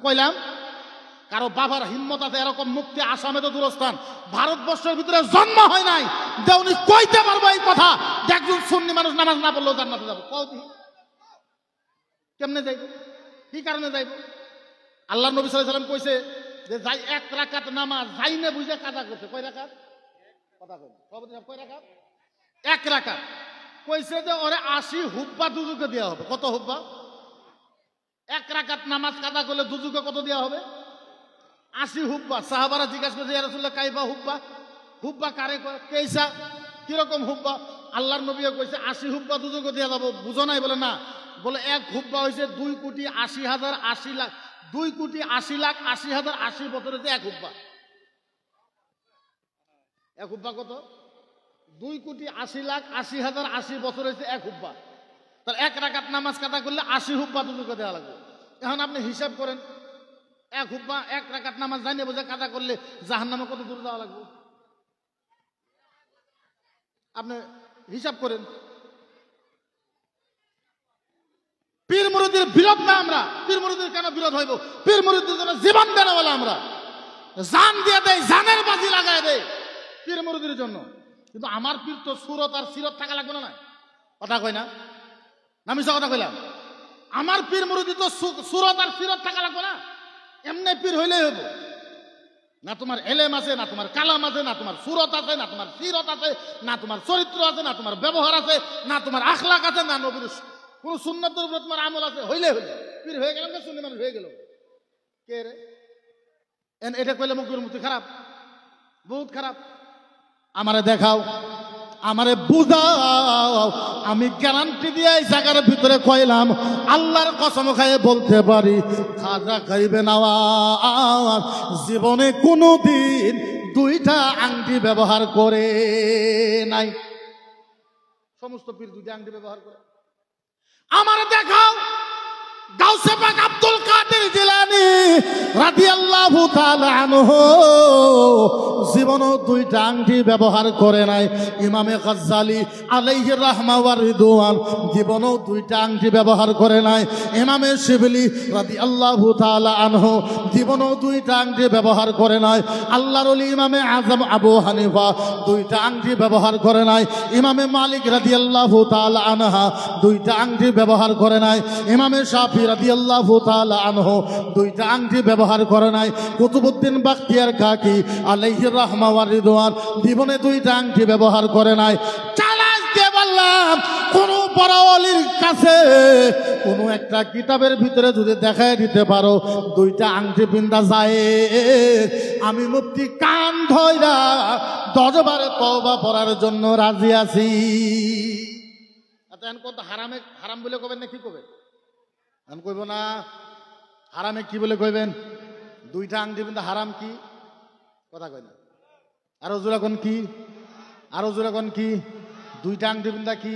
কইলাম কারো বাবার হিম্মত আছে এরকম মুক্তি আসামে তো দূরস্থান, ভারতবর্ষের ভিতরে জন্ম হয় নাই যে উনি কইতে পারবো এই কথা যে একজন সুন্নি মানুষ নামাজ না পড়লেও জান্নাতে যাবো। কেমনে যাইব? কি কারণে যাইব? আল্লাহ নবী সাল্লাল্লাহু আলাইহি ওয়াসাল্লাম কইছে যে যাই এক রাকাত নামাজ যাইনে বুঝে কাজা করছে। কয় রাকাত? কথা কই কয় রাকাত? এক রাকাত। কইছে যে ওরে 80 হুব্বা দুজুকে দেওয়া হবে। কত হুব্বা? এক রাকাত নামাজ কাজা করলে দুজুকে কত দেওয়া হবে? 80 হুব্বা। সাহাবারা জিজ্ঞাসা করছে ইয়া রাসূলুল্লাহ কাইফা হুব্বা? হুব্বা কারে কয়? কেইসা কিরকম হুব্বা? আল্লাহর নবী কইছে 80 হুব্বা দুজুকে দেওয়া যাবে। বুঝো নাই? বলে না। বলে এক হুব্বা হইছে 2,80,000,80,00,000 2,80,80,000 80 বছরে যে এক হুব্বা। এক হুব্বা কত? 2,80,80,000 80 বছর হয়েছে এক হুব্বা। তাহলে এক রাকাত নামাজ কাদা করলে 80 হুব্বা দুজুকে দেওয়া লাগবে। এখন আপনি হিসাব করেন এক হুব্বা এক রাকাত নামাজ জানিয়ে বোঝা কাদা করলে জাহান্নামে কত দূর যাওয়া লাগবে? আপনি হিসাব করেন। পীর মুরিদের বিরোধ না আমরা। পীর মুরিদের কেন বিরোধ হইব? পীর মুরিদের জন্য জীবন দেওয়ালা আমরা, জান দিয়ে দেয়, জানের বাজি লাগাই দেয় পীর মুরিদের জন্য। কিন্তু আমার পীর তো সুরত আর সিরত থাকা লাগবে না। কথা কই না? আমি সব কথা কইলাম। আমার পীর মুরিদি তো সুরত আর সিরত থাকা লাগবে না। এমনি পীর হইলেই হইব না? তোমার এলেম আছে, না তোমার কালাম আছে, না তোমার সুরত আছে, না তোমার সিরত আছে, না তোমার চরিত্র আছে, না তোমার ব্যবহার আছে, না তোমার আখলাক আছে, না নবীর কোন সুন্নতের উপর তোমার আমল আছে। হইলে পীর হয়ে গেলাম, সুন্নি মানুষ হয়ে গেল। কে রে? এটা কইলে মুখের মুক্তি খারাপ, বহুত খারাপ। আমারে দেখাও, আমারে বুঝাও, আমি গ্যারান্টি দিয়ে এই জায়গার ভিতরে কইলাম, আল্লাহর কসম খাইয়ে বলতে পারি খাজা খাইবে নওয়াজ জীবনে কোনোদিন দুইটা আংটি ব্যবহার করে নাই। সমস্ত পীর দুইটা আংটি ব্যবহার করে। আমারে দেখাও গাউসে পাক আব্দুল কাদের জিলানী রাদিয়াল্লাহু তাআলা আনহু জীবনও দুইটা আংটি ব্যবহার করে নাই। ইমামে গাজ্জালী আলাইহির রাহমা ওয়া রিদওয়ান জীবনও দুইটা আংটি ব্যবহার করে নাই। ইমামে শিবলি রাদিয়াল্লাহু তাআলা আনহু জীবনও দুইটা আংটি ব্যবহার করে নাই। আল্লাহর ওলি ইমামে আযম আবু হানিফা দুইটা আংটি ব্যবহার করে নাই। ইমামে মালিক রাদিয়াল্লাহু তাআলা আনহা দুইটা আংটি ব্যবহার করে নাই। ইমামে শাফি রাদিয়াল্লাহু তাআলা আনহু দুইটা আংটি ব্যবহার করে নাই। কুতুবউদ্দিন বাখতিয়ার কাকি আলাইহির রাহমা ওয়া রিদওয়ান জীবনে দুইটা আংটি ব্যবহার করে নাই। চ্যালেঞ্জ দিয়ে বললাম, কোন বড় ওলির কাছে কোন একটা কিতাবের ভিতরে যদি দেখায় দিতে পারো দুইটা আংটি পিন্দা যায়, আমি মুফতি কান ধইরা 10 বার তওবা পড়ার জন্য রাজি আছি। এখন কত হারামে হারাম বলে কবেন না কি কবেন? আমি কইব না হারামে কি বলে কইবেন? দুইটা আংটি পিন্দা হারাম কি? কথা কই না। আরো জোরে কোন কি? আরো জোরে কোন কি? দুইটা আংটি পিন্দা কি?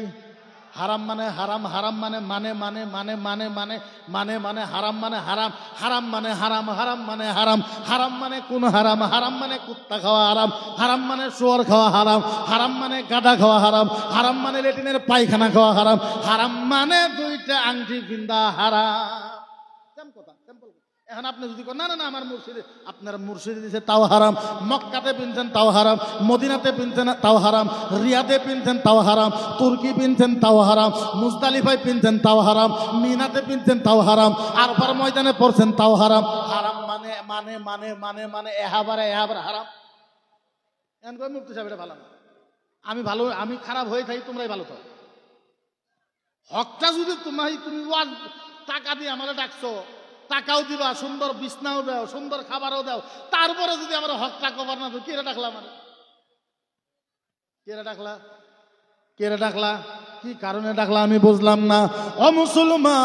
হারাম মানে হারাম, হারাম মানে মানে মানে মানে মানে মানে মানে মানে হারাম মানে হারাম, হারাম মানে হারাম, হারাম মানে হারাম, হারাম মানে কোন হারাম? হারাম মানে কুত্তা খাওয়া হারাম, হারাম মানে শুয়োর খাওয়া হারাম, হারাম মানে গাধা খাওয়া হারাম, হারাম মানে লেটিনের পায়খানা খাওয়া হারাম, হারাম মানে দুইটা আংটি পিন্দা হারাম। কথা সিম্পল। এখন আপনি যদি না না না আমার মুর্শিদে, আপনার মুর্শিদে দিয়েছে তাও হারাম, মক্কাতে পিনছেন তাও হারাম, মদিনাতে পিনছেন তাও হারাম, রিয়াদে পিনছেন তাও হারাম, তুর্কি পিনছেন তাও হারাম, মুজদালিফায় পিনছেন তাও হারাম, মিনাতে পিনছেন তাও হারাম, আরফার ময়দানে পড়ছেন তাও হারাম। হারাম মানে মানে মানে মানে মানে এহাবারে এহাবার হারাম। এখন কই মুফতি সাহেব এটা ভালো না, আমি ভালো, আমি খারাপ হয়ে থাকি, তোমরাই ভালো থাকো। হকটা যদি তুমি টাকা দিয়ে আমাকে ডাকছো, টাকাও দিবা, সুন্দর বিছনাও দাও, সুন্দর খাবারও দাও, তারপরে যদি আমার হকটা কভার না, কেরা ডাকলা? মানে কেরা ডাকলা? কেরা ডাকলা? কি কারণে ডাকলা আমি বুঝলাম না। ও মুসলমান,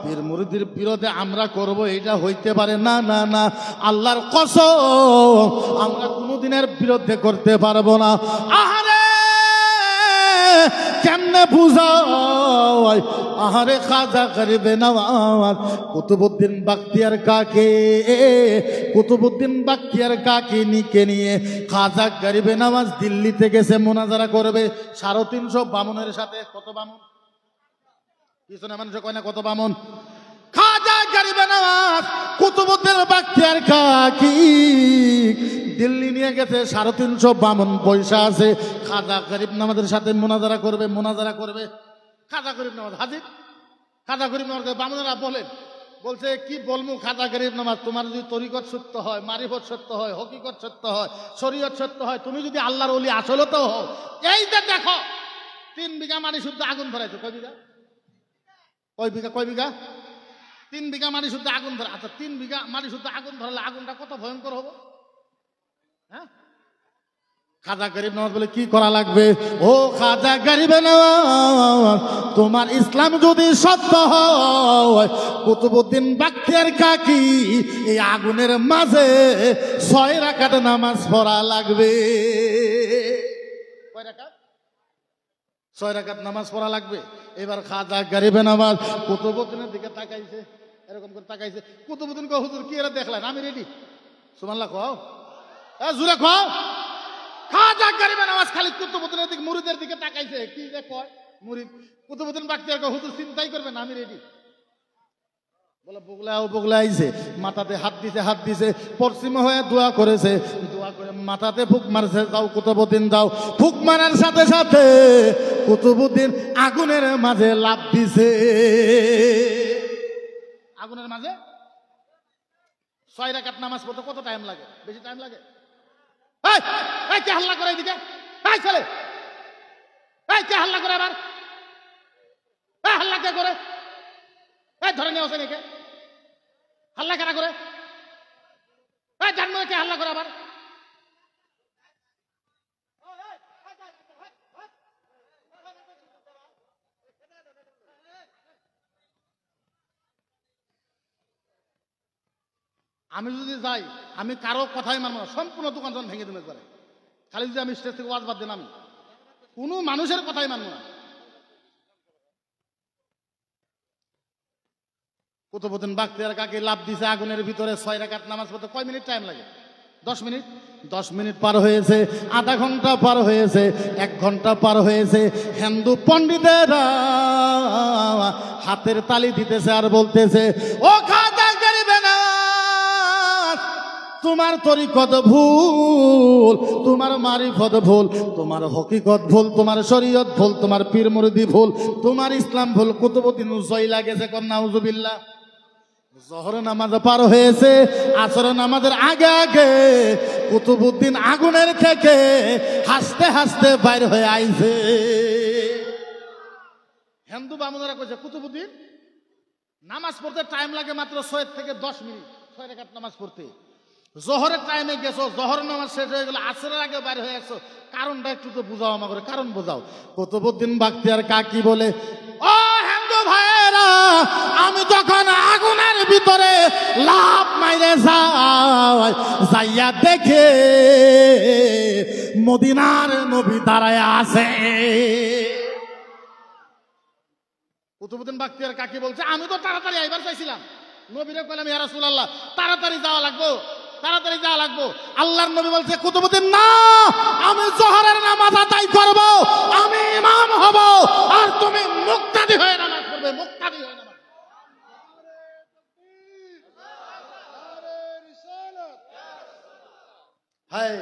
পীর মুরিদের বিরোধে আমরা করব এটা হইতে পারে না। না না, আল্লাহর কসম আমরা কোনোদিনের বিরুদ্ধে করতে পারবো না। আহারে কেমনে বুঝাই? আহারে খাজা করিবে নওয়াজ কুতুবউদ্দিন বাখতিয়ার কাকে, কুতুবউদ্দিন বাখতিয়ার কাকে নিয়ে খাজা গরিবে নওয়াজ দিল্লিতে গেছে মোনাজারা করবে 350 বামুনের সাথে। কত বামুন? পিছনে মানুষ কয় না কত বামুন? খাজা গরিবে বাখতিয়ার কাকি দিল্লি নিয়ে গেছে, 350 বামন পয়সা আছে, খাজা গরিব নামাজের সাথে মোনাজারা করবে। খাজা গরিব নামাজ হাজির, খাজা গরিব নামাজ বামনেরা বলছে কি বলবো খাজা গরিব নামাজ, তোমার যদি তরিকত সত্য হয়, মারিফত সত্য হয়, হকিকত সত্য হয়, শরীয়ত সত্য হয়, তুমি যদি আল্লাহর ওলি আসলে তো হও, এই যে দেখো 3 বিঘা মাটি শুদ্ধ আগুন ধরাইছে। কয় বিঘা 3 বিঘা মাটি শুদ্ধ আগুন ধরা। আচ্ছা 3 বিঘা মাটি শুদ্ধ আগুন ধরালে আগুনটা কত ভয়ঙ্কর হবো? হ্যাঁ, খাজা গরিব নওয়াজ বলে কি করা লাগবে? ও খাজা গরিব নওয়াজ, তোমার ইসলাম যদি সত্য হয়, কুতুবউদ্দিন বাখতিয়ার কাকি এই আগুনের মাঝে 6 রাকাত নামাজ পড়া লাগবে। কয় রাকাত? 6 রাকাত নামাজ পড়া লাগবে। এবার খাজা গরিব নওয়াজ কুতুবউদ্দিনের দিকে তাকাইছে, এরকম করে তাকাইছে। কুতুবউদ্দিন কয় হুজুর কি এরা দেখলেন? আমি রেডি। সুবহানাল্লাহ কও, জুড়ে কও। খাজা গরিব নওয়াজ খালি কুতুবউদ্দিনের দিকে, মুরিদের দিকে তাকাইছে। কি যে কয় মুরিদ, কুতুবউদ্দিন বাখতিয়ার কয় হুজুর চিন্তাই করবেন, আমি রেডি। বলে বগলা আইছে, মাথাতে হাত দিছে, পশ্চিম হয়ে দোয়া করেছে, দোয়া করে মাথাতে ফুক মারছে। যাও কুতুবউদ্দিন যাও। ফুক মারার সাথে সাথে কুতুবউদ্দিন আগুনের মাঝে লাফ দিছে। আগুনের মাঝে 6 রাকাত নামাজ পড়তে কত টাইম লাগে? বেশি টাইম লাগে? এই কে হাল্লা করে এদিকে? এই ছেলে, এই কে হাল্লা করে আবার? এই হাল্লা কে করে? এই ধরে নিয়ে আসেন একে, হাল্লা কেনা করে? এই জানবো কে হাল্লা করে আবার? আমি যদি যাই, আমি কারো কথাই মানবো না, সম্পূর্ণ দোকান ভেঙে দেবে পারে। খালি যদি আমি স্টেজ থেকে ওয়াজ বাদ দিন, আমি কোনো মানুষের কথাই মানবো না। কুতুবউদ্দিন বাখতিয়ার কাকি লাফ দিছে আগুনের ভিতরে। 6 রাকাত নামাজ পড়তে কয় মিনিট টাইম লাগে? 10 মিনিট। 10 মিনিট পার হয়েছে, আধা ঘন্টা পার হয়েছে, 1 ঘন্টা পার হয়েছে। হিন্দু পণ্ডিতেরা হাতের তালি দিতেছে আর বলতেছে, ও খাজা গরিব নওয়াজ, তোমার তরিকত ভুল, তোমার মারিফত ভুল, তোমার হকিকত ভুল, তোমার শরীয়ত ভুল, তোমার পীর মুরিদি ভুল, তোমার ইসলাম ভুল। কুতুবউদ্দিন জয় লাগেছে, কোন নাউজুবিল্লাহ। জোহর নামাজ পার হয়েছে, আসর নামাজের আগে আগে কুতুবউদ্দিন আগুনের থেকে হাসতে হাসতে বাইর হয়ে আইছে। হিন্দু বামুনেরা কইছে কুতুবউদ্দিন নামাজ পড়তে টাইম লাগে মাত্র 6 থেকে 10 মিনিট, 6 রাকাত নামাজ পড়তে। জোহরের টাইমে গেছো, জোহর নামাজ শেষ হয়ে গেল, আসরের আগে বাইর হয়ে গেছো, কারণটা একটু তো বুঝাও আমাকে, কারণ বোঝাও। কুতুবউদ্দিন বাখতিয়ার কাকি বলে, ও হিন্দু ভাইয়েরা, আমি তখন আগুনের ভিতরে লাফ মাইরে যাইয়া দেখে মদিনার নবী দাঁড়ায় আছে। কুতুবউদ্দিন বাখতিয়ার কাকি বলছে, আমি তো তাড়াতাড়ি আইবার চাইছিলাম, নবীরে কইলাম ইয়া রাসূলুল্লাহ তাড়াতাড়ি যাওয়া লাগবো, তাড়াতাড়ি যাওয়া লাগবো। আল্লাহর নবী বলছে কুতুবউদ্দিন না, আমি জোহরের নামাজ আদায় করব, আমি ইমাম হব, আর তুমি মুক্তাদি হয়ে নামাজ পড়বে, মুক্তাদি হয়ে নামাজ। হায়,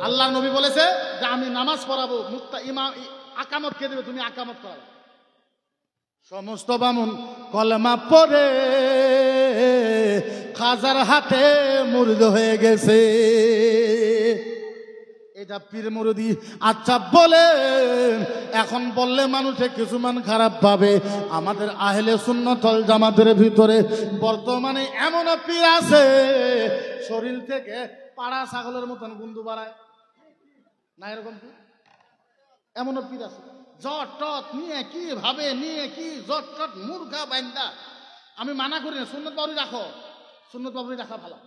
আল্লাহর নবী বলেছে যে আমি নামাজ পড়াবো, ইমাম আকামত কে দেবে? তুমি আকামত করাবে। সমস্ত বামুন কলেমা পড়ে খাজার হাতে মুরিদ হয়ে গেছে। এটা পীর মুরিদি। আচ্ছা বলেন, এখন বললে মানুষে কিছুমান খারাপ পাবে। আমাদের আহলে সুন্নাত ওয়াল জামাতের ভিতরে বর্তমানে এমন পীর আছে, শরীর থেকে পাড়া ছাগলের মতন গুন্দু বাড়ায় না, এরকম পীর এমনও পীর আছে। জট টট নিয়ে কি ভাবে, নিয়ে কি জট টট মুরগা বাইন্দা। আমি মানা করি না, সুন্নত বাবরি রাখো, সুন্নত বাবরি রাখা ভালো,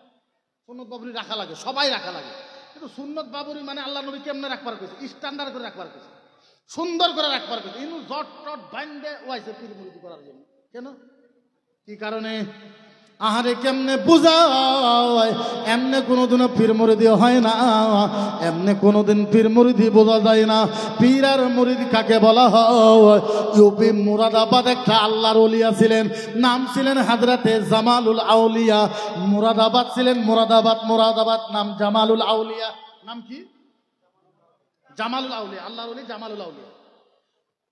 সুন্নত বাবরি রাখা লাগে, সবাই রাখা লাগে। কিন্তু সুন্নত বাবরি মানে আল্লাহ নবী কেমনে রাখবার কইছে, স্ট্যান্ডার্ড করে রাখবার কইছে, সুন্দর করে রাখবার কইছে। ইনু জট টট বাইন্দে ওয়াইছে পীর মুরিদি করার জন্য। কেন, কি কারণে? আহারে কেমনে বুঝায়, এমনে কোনোদিনও পীর মুরিদি হয় না, এমনে কোনোদিন পীর মুরিদি বোঝা যায় না। পীর আর মুরিদ কাকে বলা হয়? ইউপি মুরাদাবাদ একটা আল্লাহর ওলিয়া ছিলেন, নাম ছিলেন হযরতে জামালুল আউলিয়া। মুরাদাবাদ ছিলেন, মুরাদাবাদ নাম জামালুল আউলিয়া। নাম কি? জামালুল আউলিয়া, আল্লাহর ওলি জামালুল আউলিয়া।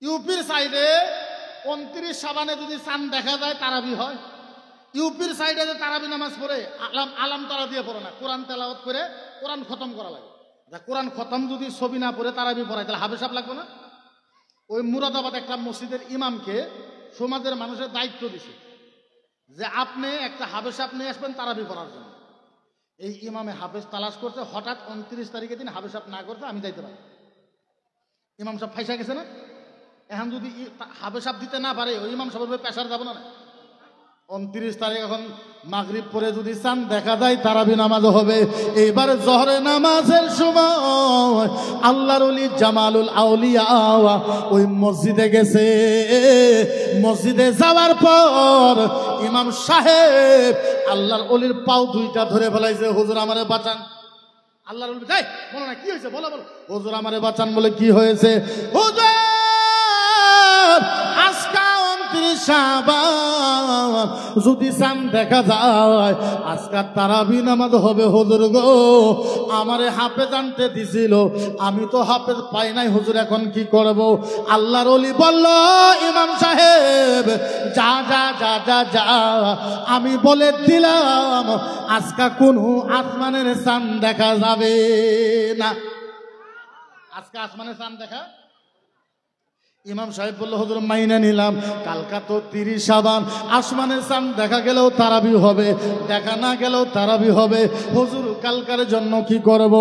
ইউপির সাইডে 29 শাবানে যদি চাঁদ দেখা যায় তারাবি হয়। ইউপির সাইডে যে তারাবি নামাজ পড়ে আলাম তারা দিয়ে পড়ে না, কোরআন তেলাওয়াত করে কোরআন খতম করা লাগে। কোরআন খতম যদি ছবি না পড়ে তারাবি পড়ায় তাহলে হাফেজ সাহেব লাগবে না? ওই মুরাদাবাদ একটা মসজিদের ইমামকে সমাজের মানুষের দায়িত্ব দিছে যে আপনি একটা হাফেজ সাহেব নিয়ে আসবেন তারাবি পড়ার জন্য। এই ইমামে হাফেজ তালাশ করছে, হঠাৎ 29 তারিখের দিন হাফেজ সাহেব না করছে, আমি যাইতে পারি। ইমাম সাহেব ফাইসা গেছে না? এখন যদি হাফেজ সাহেব দিতে না পারে ওই ইমাম সাহেবের পেশার যাব না। 29 তারিখ এখন মাগরিব পরে যদি চাঁদ দেখা যায় তারাবি নামাজ হবে। এইবার জোহরের নামাজের সময় আল্লাহর ওলি জামালুল আউলিয়া ওই মসজিদে গেছে। মসজিদে যাওয়ার পর ইমাম সাহেব আল্লাহর ওলির পাও দুইটা ধরে ফেলাইছে, হুজুর আমারে বাঁচান। আল্লাহর ওলি যাই বলো না কি হয়েছে, বলো বলো। হুজুর আমারে বাঁচান। বলে কি হয়েছে? হুজুর আজকা 29 শাবান যদি চাঁদ দেখা যায় আজকে তারাবি নামাজ হবে। হুজুর গো আমারে হাফেজ আনতে দিছিল, আমি তো হাফেজ পাই নাই হুজুর, এখন কি করব? আল্লাহর ওলি বলল, ইমাম সাহেব যা যা যা যা যা, আমি বলে দিলাম আজকে কোনো আসমানের চাঁদ দেখা যাবে না। আজকে আসমানের চাঁদ দেখা। ইমাম সাহেব বলল, হুজুর মাইনা নিলাম, কালকা তো 30 শাবান, আসমানের চাঁদ দেখা গেলেও তারাবি হবে, দেখা না গেলেও তারাবি হবে। হুজুর কালকার জন্য কি করব?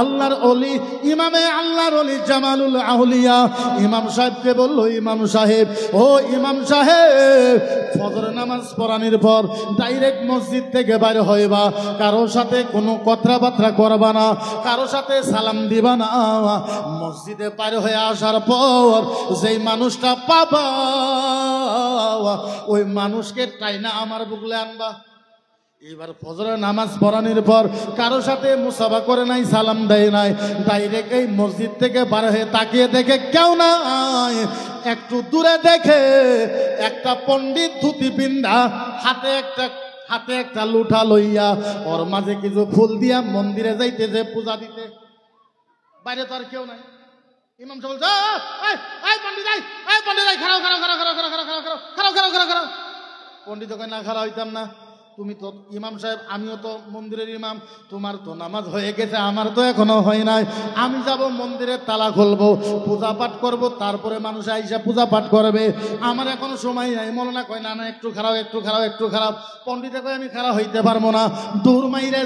আল্লাহর ওলি আল্লাহর ওলি জামালুল আউলিয়া ইমাম সাহেবকে বলল, ইমাম সাহেব ও ইমাম সাহেব, ফজর নামাজ পড়ানোর পর ডাইরেক্ট মসজিদ থেকে বাইরে হইবা, কারো সাথে কোনো কথাবার্তা করবা না, কারো সাথে সালাম দিবা না। মসজিদে পার হয়ে আসার পর যেই মানুষটা পাবা ওই মানুষকে টাইনা আমার বুকলে আনবা। এবার ফজরের নামাজ পড়ানোর পর কারো সাথে মুসাফা করে নাই, সালাম দেয় নাই, ডাইরেক্ট এই মসজিদ থেকে বার হয়ে তাকিয়ে দেখে কেউ নাই। একটু দূরে দেখে একটা পণ্ডিত ধুতি পিন্দা, হাতে একটা লুঠা লইয়া, ওর মাঝে কিছু ফুল দিয়া মন্দিরে যাইতেছে পূজা দিতে। বাইরে তো আর কেউ নাই। ইমাম সাহেব বলছে, পণ্ডিত কয় না, খারাপ হইতাম না। তুমি তো ইমাম সাহেব, আমিও তো মন্দিরের ইমাম, তোমার তো নামাজ হয়ে গেছে, আমার তো এখনো হয় নাই। আমি যাব মন্দিরের তালা খুলবো, পূজা পাঠ করবো, তারপরে মানুষ আইসা পূজা পাঠ করবে, আমার এখনো সময় নাই। মৌলানা কয় না না, একটু খারাপ। পণ্ডিতে কয় আমি খারাপ হইতে পারবো না, দূর মাইরে